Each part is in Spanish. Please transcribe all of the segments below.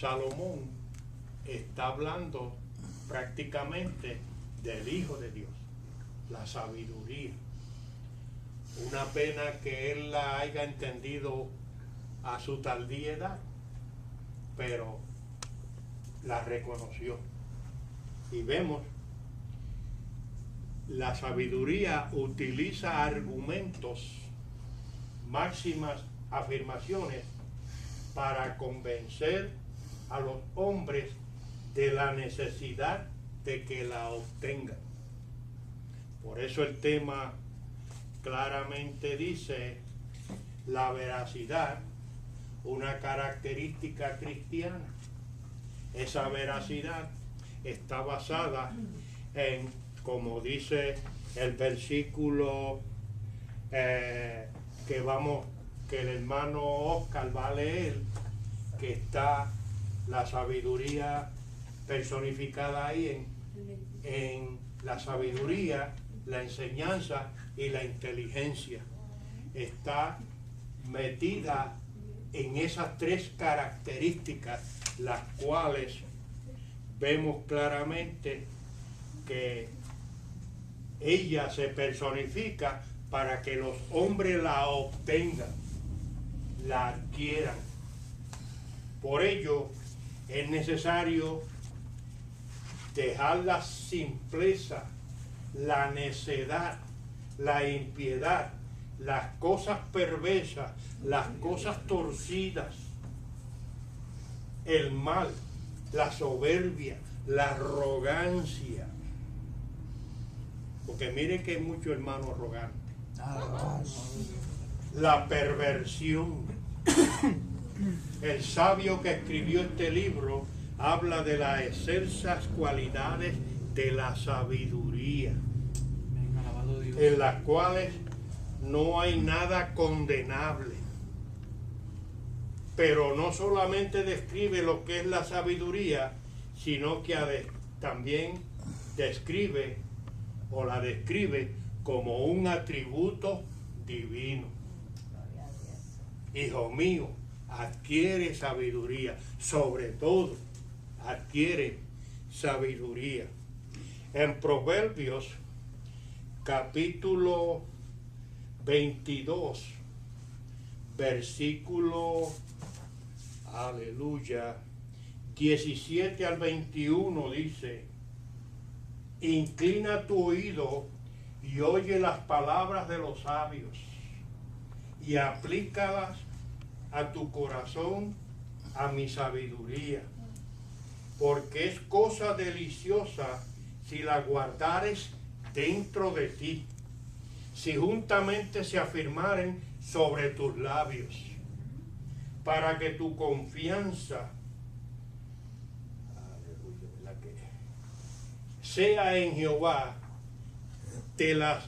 Salomón está hablando prácticamente del Hijo de Dios, la sabiduría. Una pena que él la haya entendido a su tardía edad, pero la reconoció. Y vemos, la sabiduría utiliza argumentos, máximas, afirmaciones para convencer a los hombres de la necesidad de que la obtengan. Por eso el tema claramente dice la veracidad, una característica cristiana. Esa veracidad está basada en, como dice el versículo que el hermano Oscar va a leer, que está la sabiduría personificada ahí en la sabiduría, la enseñanza y la inteligencia. Está metida en esas tres características, las cuales vemos claramente que ella se personifica para que los hombres la obtengan, la adquieran. Por ello es necesario dejar la simpleza, la necedad, la impiedad, las cosas perversas, las cosas torcidas, el mal, la soberbia, la arrogancia. Porque miren que hay muchos hermanos arrogantes. La perversión. El sabio que escribió este libro habla de las excelsas cualidades de la sabiduría, en las cuales no hay nada condenable. Pero no solamente describe lo que es la sabiduría, sino que también describe o la describe como un atributo divino. Hijo mío, adquiere sabiduría, sobre todo adquiere sabiduría. En Proverbios capítulo 22, versículo, aleluya, 17 al 21 dice: inclina tu oído y oye las palabras de los sabios y aplícalas a tu corazón, a mi sabiduría, porque es cosa deliciosa si la guardares dentro de ti, si juntamente se afirmaren sobre tus labios, para que tu confianza sea en Jehová. Te las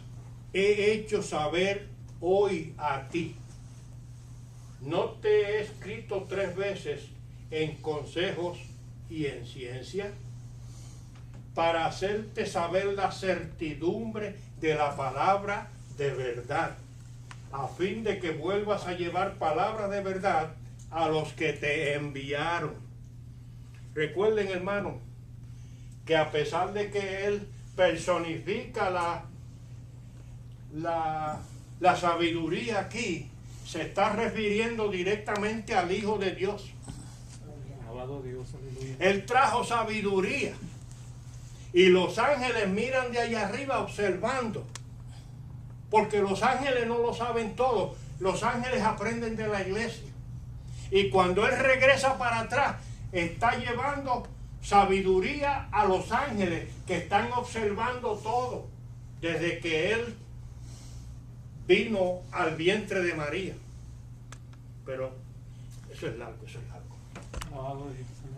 he hecho saber hoy a ti. ¿No te he escrito 3 veces en consejos y en ciencia? Para hacerte saber la certidumbre de la palabra de verdad, a fin de que vuelvas a llevar palabra de verdad a los que te enviaron. Recuerden, hermano, que a pesar de que él personifica la sabiduría aquí, se está refiriendo directamente al Hijo de Dios. Alabado Dios, aleluya. Él trajo sabiduría y los ángeles miran de allá arriba observando, porque los ángeles no lo saben todo. Los ángeles aprenden de la iglesia, y cuando él regresa para atrás está llevando sabiduría a los ángeles que están observando todo desde que él vino al vientre de María. Pero eso es largo.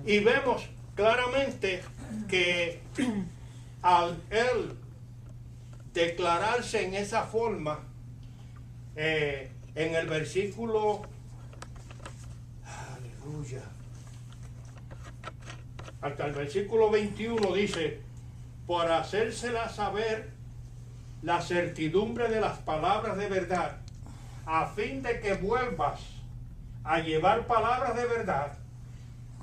Y vemos claramente que al él declararse en esa forma, en el versículo, aleluya, hasta el versículo 21 dice: por hacérsela saber la certidumbre de las palabras de verdad, a fin de que vuelvas a llevar palabras de verdad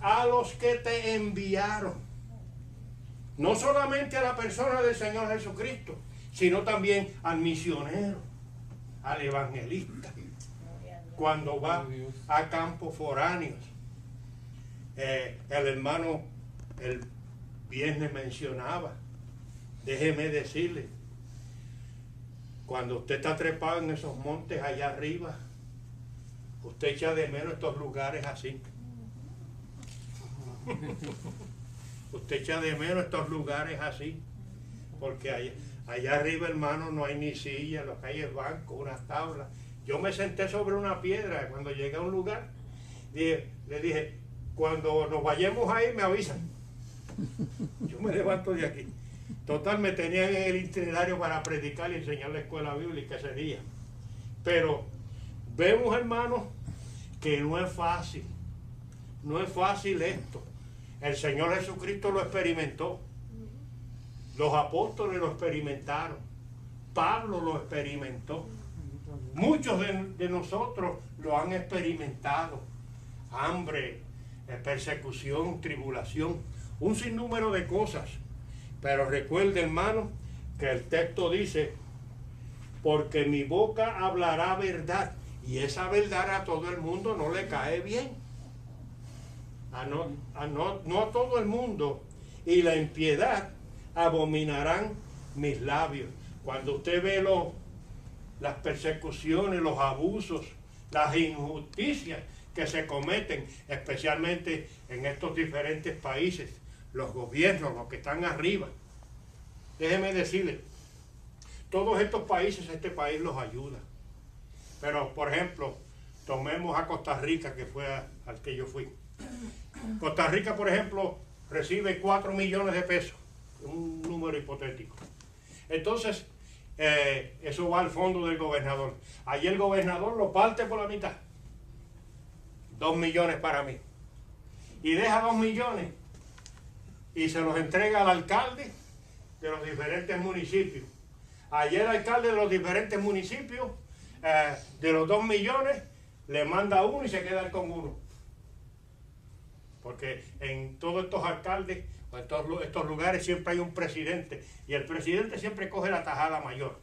a los que te enviaron. No solamente a la persona del Señor Jesucristo, sino también al misionero, al evangelista, cuando va a campos foráneos. El hermano el viernes mencionaba, déjeme decirle, cuando usted está trepado en esos montes allá arriba, usted echa de menos estos lugares así. Usted echa de menos estos lugares así, porque allá arriba, hermano, no hay ni silla, lo que hay es banco, unas tablas. Yo me senté sobre una piedra cuando llegué a un lugar, le dije, cuando nos vayamos ahí me avisan. Yo me levanto de aquí. Total, me tenían en el itinerario para predicar y enseñar la escuela bíblica ese día. Pero vemos, hermanos, que no es fácil. No es fácil esto. El Señor Jesucristo lo experimentó. Los apóstoles lo experimentaron. Pablo lo experimentó. Muchos de nosotros lo han experimentado. Hambre, persecución, tribulación, un sinnúmero de cosas. Pero recuerde, hermano, que el texto dice, porque mi boca hablará verdad, y esa verdad a todo el mundo no le cae bien. No a todo el mundo, y la impiedad abominarán mis labios. Cuando usted ve las persecuciones, los abusos, las injusticias que se cometen, especialmente en estos diferentes países, los gobiernos, los que están arriba. Déjeme decirle, todos estos países, este país los ayuda. Pero, por ejemplo, tomemos a Costa Rica, que fue al que yo fui. Costa Rica, por ejemplo, recibe 4 millones de pesos, un número hipotético. Entonces, eso va al fondo del gobernador. Allí el gobernador lo parte por la mitad. 2 millones para mí. Y deja 2 millones y se los entrega al alcalde de los diferentes municipios. Ayer el alcalde de los diferentes municipios, de los 2 millones, le manda uno y se queda con uno. Porque en todos estos alcaldes, en todos estos lugares siempre hay un presidente, y el presidente siempre coge la tajada mayor.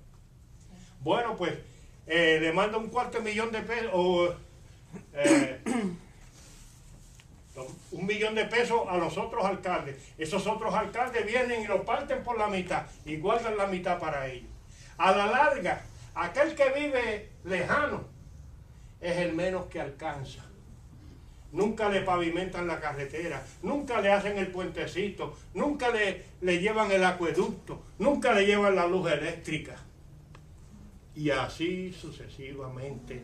Bueno, pues le manda un $250,000 de pesos, o 1 millón de pesos a los otros alcaldes. Esos otros alcaldes vienen y lo parten por la mitad y guardan la mitad para ellos. A la larga, aquel que vive lejano es el menos que alcanza. Nunca le pavimentan la carretera, nunca le hacen el puentecito, nunca le llevan el acueducto, nunca le llevan la luz eléctrica. Y así sucesivamente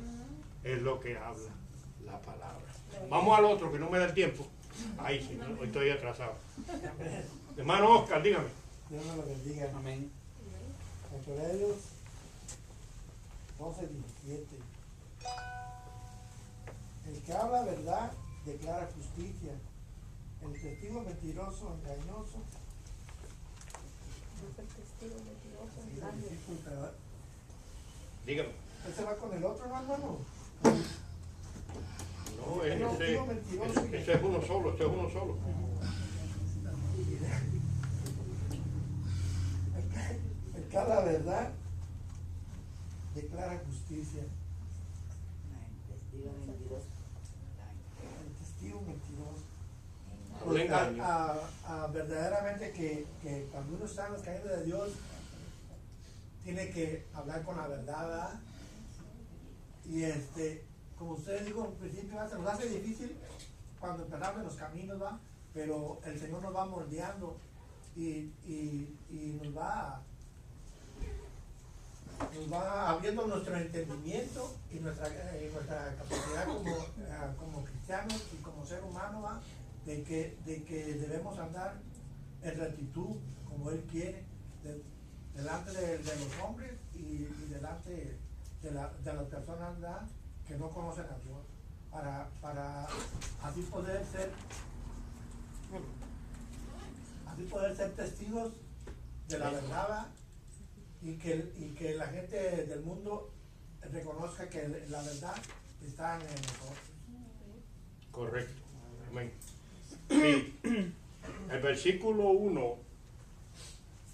es lo que habla la palabra. Vamos al otro, que no me da el tiempo. Ay, señor, hoy estoy atrasado. Hermano Oscar, dígame. Dios nos lo bendiga. Amén. En Proverbios 12:17. El que habla verdad declara justicia. El testigo mentiroso, engañoso. Dígame. ¿Ese va con el otro, hermano? No, ese es uno solo, este es uno solo. El que habla verdad declara justicia. El testigo mentiroso. No le engaño. Verdaderamente que cuando uno está en los caminos de Dios, tiene que hablar con la verdad, ¿verdad? Y como ustedes dijo al principio, se nos hace difícil cuando empezamos en los caminos, ¿va? Pero el Señor nos va moldeando y nos va abriendo nuestro entendimiento y nuestra capacidad como cristianos y como ser humano, ¿va? De que debemos andar en rectitud como Él quiere, delante de los hombres y delante de las personas, ¿verdad?, que no conocen a Dios, para así poder ser testigos de la verdad, ¿verdad? y que la gente del mundo reconozca que la verdad está en nosotros. Correcto. Amén. Sí. El versículo 1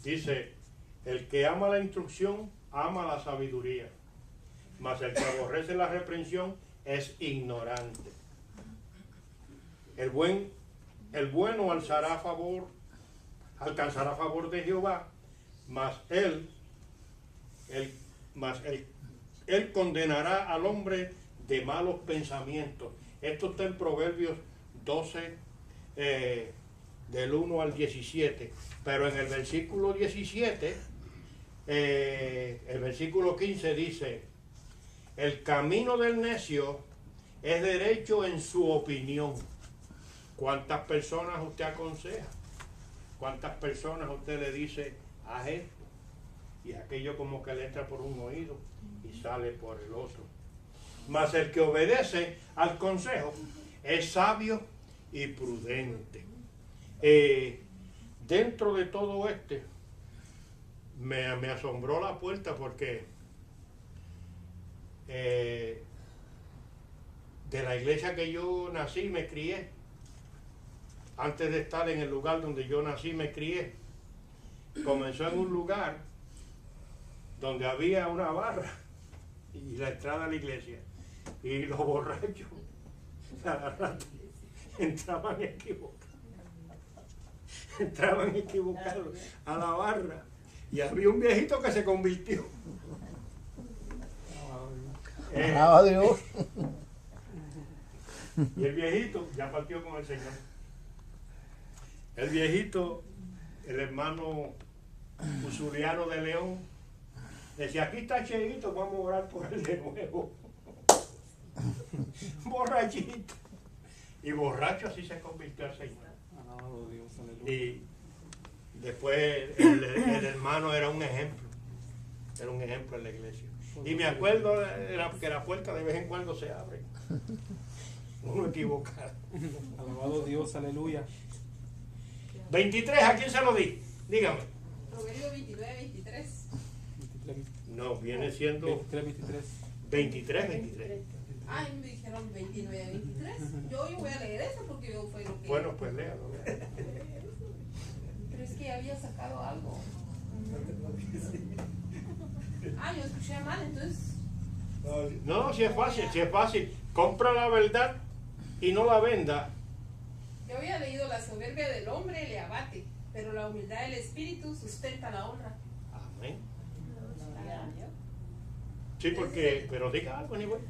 dice, el que ama la instrucción, ama la sabiduría, mas el que aborrece la reprensión es ignorante. El bueno alcanzará favor de Jehová, mas él condenará al hombre de malos pensamientos. Esto está en Proverbios 12, del 1 al 17. Pero en el versículo 17, el versículo 15 dice, el camino del necio es derecho en su opinión. ¿Cuántas personas usted aconseja? ¿Cuántas personas usted le dice, haz esto? Y aquello como que le entra por un oído y sale por el otro. Mas el que obedece al consejo es sabio y prudente. Dentro de todo me asombró la puerta porque de la iglesia que yo nací me crié, antes de estar en el lugar donde yo nací me crié, comenzó en un lugar donde había una barra y la entrada a la iglesia, y los borrachos, la rata, entraban equivocados a la barra, y había un viejito que se convirtió. Dios. Y el viejito ya partió con el Señor. El viejito, el hermano Usuriano de León, decía, aquí está Cheito, vamos a orar por él de nuevo. Borrachito. Y borracho así se convirtió al Señor. Alabado Dios, aleluya. Y después el hermano era un ejemplo en la iglesia. Y me acuerdo que la puerta de vez en cuando se abre. Uno equivocado. Alabado Dios, aleluya. 23, ¿a quién se lo di? Dígame. Proverbio 29, 23. 23, No, viene siendo 23. 23. Ay, me dijeron 29, 23. Yo hoy voy a leer eso porque yo fue lo que... Bueno, pues léalo. Pero es que había sacado algo. Ah, yo escuché mal, entonces... No, si es fácil. Compra la verdad y no la venda. Yo había leído la soberbia del hombre le abate, pero la humildad del espíritu sustenta la honra. Amén. Sí, porque, pero diga algo, ni bueno.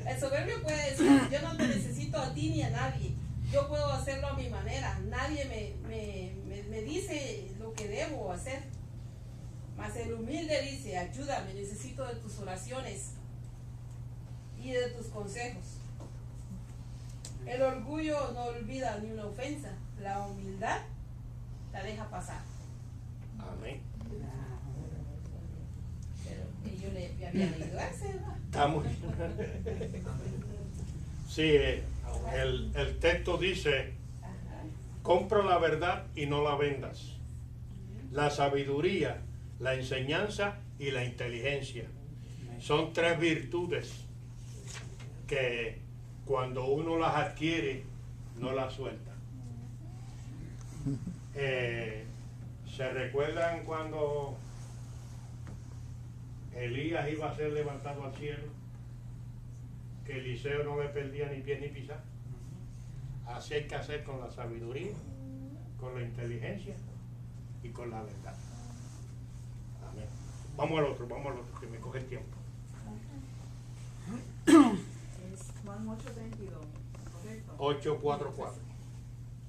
El soberbio puede decir, yo no te necesito a ti ni a nadie, yo puedo hacerlo a mi manera, nadie me dice lo que debo hacer. Mas el humilde dice, ayúdame, necesito de tus oraciones y de tus consejos. El orgullo no olvida ni una ofensa, la humildad la deja pasar. Amén. Pero yo le había leído ese, ¿no? Estamos. Sí, el texto dice, compra la verdad y no la vendas. La sabiduría, la enseñanza y la inteligencia son tres virtudes que cuando uno las adquiere no las suelta. ¿Se recuerdan cuando Elías iba a ser levantado al cielo? Que Eliseo no le perdía ni pie ni pisar. Así hay que hacer con la sabiduría, con la inteligencia y con la verdad. Amén. Vamos al otro, que me coge el tiempo. Es Juan 8:32, ¿correcto? 8:44.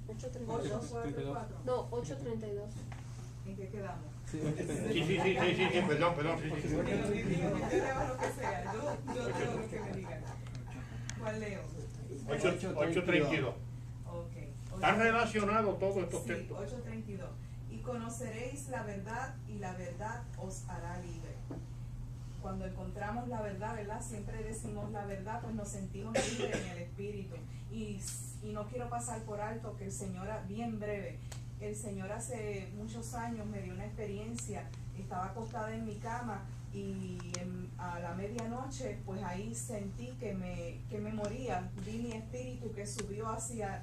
8:32. No, 8:32. ¿En qué quedamos? Sí, Sí, perdón. Sí. Yo leo lo que sea, yo leo lo que me digan. ¿Cuál leo? 8:32. Ok. Están relacionados todos estos Sí, textos. 8:32. Y conoceréis la verdad y la verdad os hará libre. Cuando encontramos la verdad, ¿verdad? Siempre decimos la verdad, pues nos sentimos libres en el espíritu. Y no quiero pasar por alto que el Señor, bien breve, el Señor hace muchos años me dio una experiencia. Estaba acostada en mi cama y a la medianoche pues ahí sentí que me moría. Vi mi espíritu que subió hacia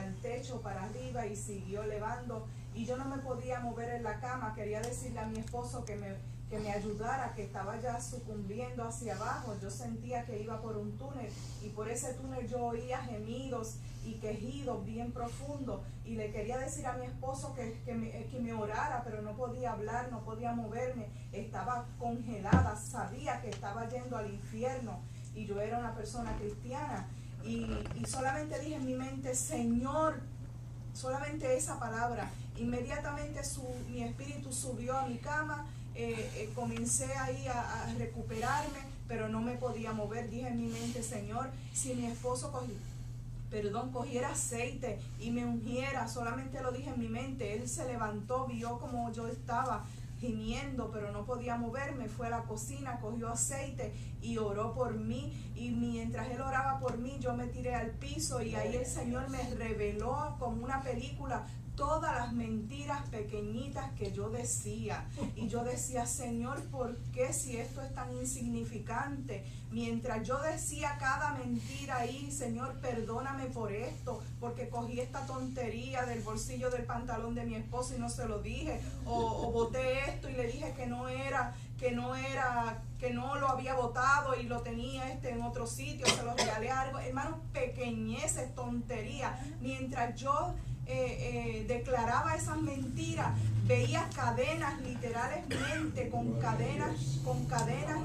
el techo para arriba y siguió elevando, y yo no me podía mover en la cama. Quería decirle a mi esposo que me ayudara, que estaba ya sucumbiendo hacia abajo. Yo sentía que iba por un túnel, y por ese túnel yo oía gemidos y quejidos bien profundos, y le quería decir a mi esposo que me orara, pero no podía hablar, no podía moverme, estaba congelada, sabía que estaba yendo al infierno, y yo era una persona cristiana, y solamente dije en mi mente, Señor, solamente esa palabra. Inmediatamente mi espíritu subió a mi cama. Comencé ahí a recuperarme, pero no me podía mover. Dije en mi mente, Señor, si mi esposo cogiera aceite y me ungiera, solamente lo dije en mi mente. Él se levantó, vio como yo estaba gimiendo, pero no podía moverme. Fue a la cocina, cogió aceite y oró por mí, y mientras él oraba por mí, yo me tiré al piso, y ahí el Señor me reveló como una película todas las mentiras pequeñitas que yo decía. Y yo decía, Señor, ¿por qué, si esto es tan insignificante? Mientras yo decía cada mentira ahí, Señor, perdóname por esto, porque cogí esta tontería del bolsillo del pantalón de mi esposo y no se lo dije, o boté esto y le dije que no lo había botado y lo tenía en otro sitio, se lo regalé algo. Hermanos, pequeñeces, tonterías. Mientras yo declaraba esas mentiras, veía cadenas, literalmente con cadenas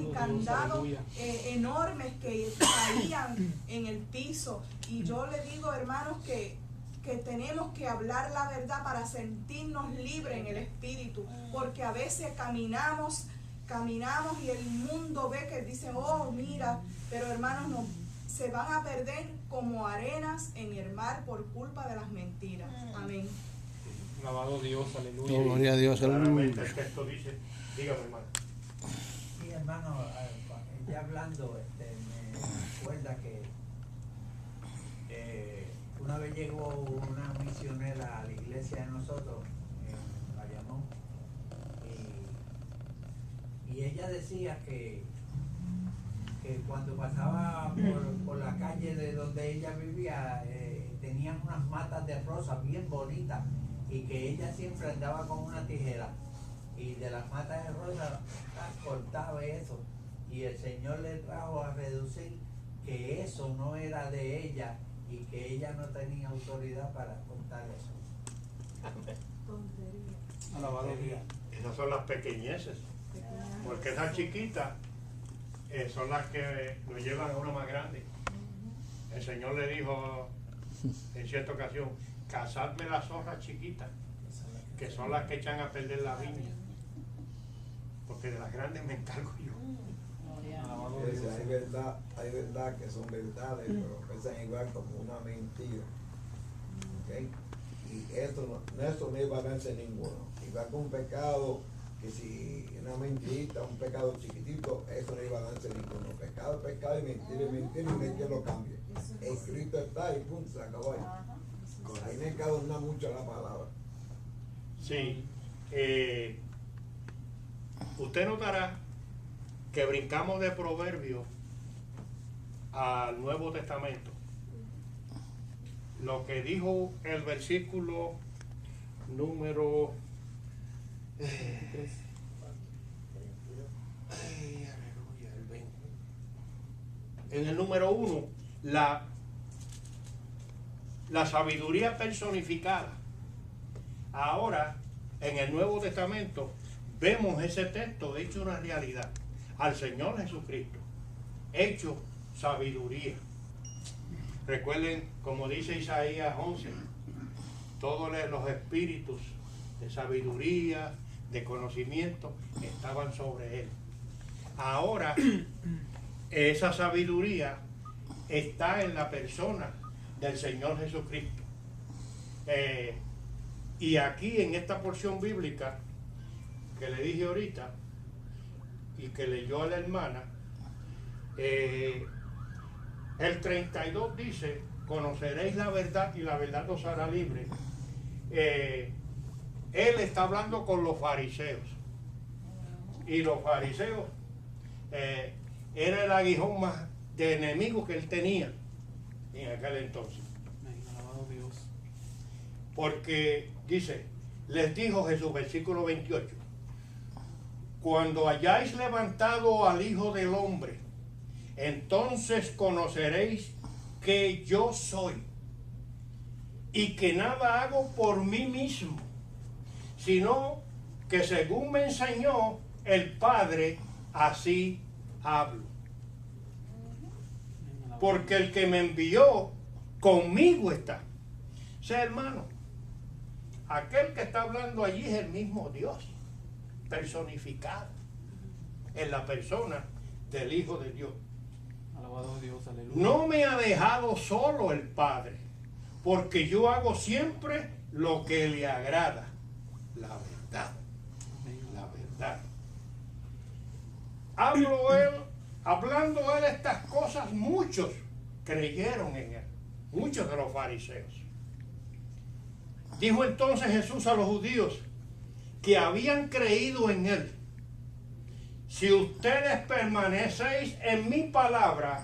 y candados enormes que caían en el piso. Y yo le digo, hermanos, que tenemos que hablar la verdad para sentirnos libres en el espíritu, porque a veces caminamos y el mundo ve que dice, oh, mira, pero hermanos, se van a perder como arenas en el mar por culpa de las mentiras. Amén. Alabado Dios, aleluya. Gloria a Dios, Claramente aleluya. el texto dice, dígame, hermano. Sí, hermano, ya hablando, me acuerda que una vez llegó una misionera a la iglesia de nosotros, en Bayamón, y ella decía que cuando pasaba por la calle de donde ella vivía, tenían unas matas de rosas bien bonitas, y que ella siempre andaba con una tijera, y de las matas de rosas cortaba eso, y el Señor le trajo a reducir que eso no era de ella, y que ella no tenía autoridad para cortar eso. Tontería. Alabado Dios. Esas son las pequeñeces, porque esas chiquitas son las que nos llevan a una más grande. El Señor le dijo en cierta ocasión, cazadme las zorras chiquitas, que son las que echan a perder la viña, porque de las grandes me encargo yo. Alabado Es decir, Dios. hay verdad que son verdades, pero pesan igual como una mentira. ¿Okay? Y eso no hay balance ninguno. Igual que un pecado, que si una mentirita, un pecado chiquitito, eso no hay balance ninguno. Pecado es pecado, y mentira es mentira, y no hay quien lo cambie. Escrito está y punto, se acabó ahí. Ahí no hay que adornar mucho la palabra. Sí, usted notará que brincamos de Proverbios al Nuevo Testamento. Lo que dijo el versículo número en el número 1, la sabiduría personificada. Ahora, en el Nuevo Testamento, vemos ese texto hecho una realidad. Al Señor Jesucristo, hecho sabiduría. Recuerden, como dice Isaías 11, todos los espíritus de sabiduría, de conocimiento, estaban sobre él. Ahora, esa sabiduría está en la persona del Señor Jesucristo. Y aquí en esta porción bíblica que le dije ahorita y que leyó a la hermana, el 32 dice, conoceréis la verdad y la verdad os hará libre. Él está hablando con los fariseos. y los fariseos era el aguijón más de enemigos que él tenía en aquel entonces. Amén. Alabado Dios. Porque dice, les dijo Jesús, versículo 28, cuando hayáis levantado al Hijo del Hombre, entonces conoceréis que yo soy y que nada hago por mí mismo, sino que según me enseñó el Padre, así hablo. Porque el que me envió conmigo está. O sea, hermano, aquel que está hablando allí es el mismo Dios, personificado en la persona del Hijo de Dios. Alabado Dios, aleluya. No me ha dejado solo el Padre, porque yo hago siempre lo que le agrada. La verdad. La verdad. Hablando él estas cosas, muchos creyeron en él, muchos de los fariseos. Dijo entonces Jesús a los judíos que habían creído en él: si ustedes permanecéis en mi palabra,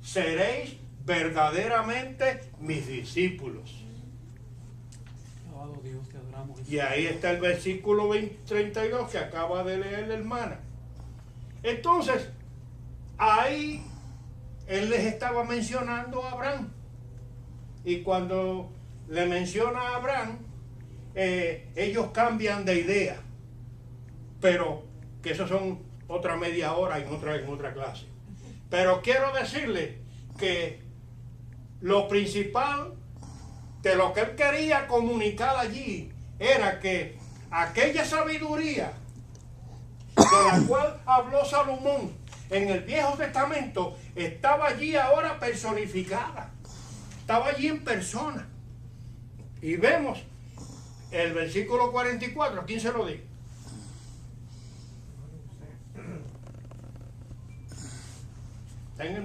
seréis verdaderamente mis discípulos. Alabado Dios, te adoramos. Y ahí está el versículo 32 que acaba de leer la hermana. Entonces, ahí él les estaba mencionando a Abraham. Y cuando le menciona a Abraham, ellos cambian de idea. Pero que eso son otra media hora en otra clase. Pero quiero decirle que lo principal de lo que él quería comunicar allí era que aquella sabiduría de la cual habló Salomón en el Viejo Testamento estaba allí ahora personificada, estaba allí en persona. Y vemos el versículo 44, ¿quién se lo dice? Está en el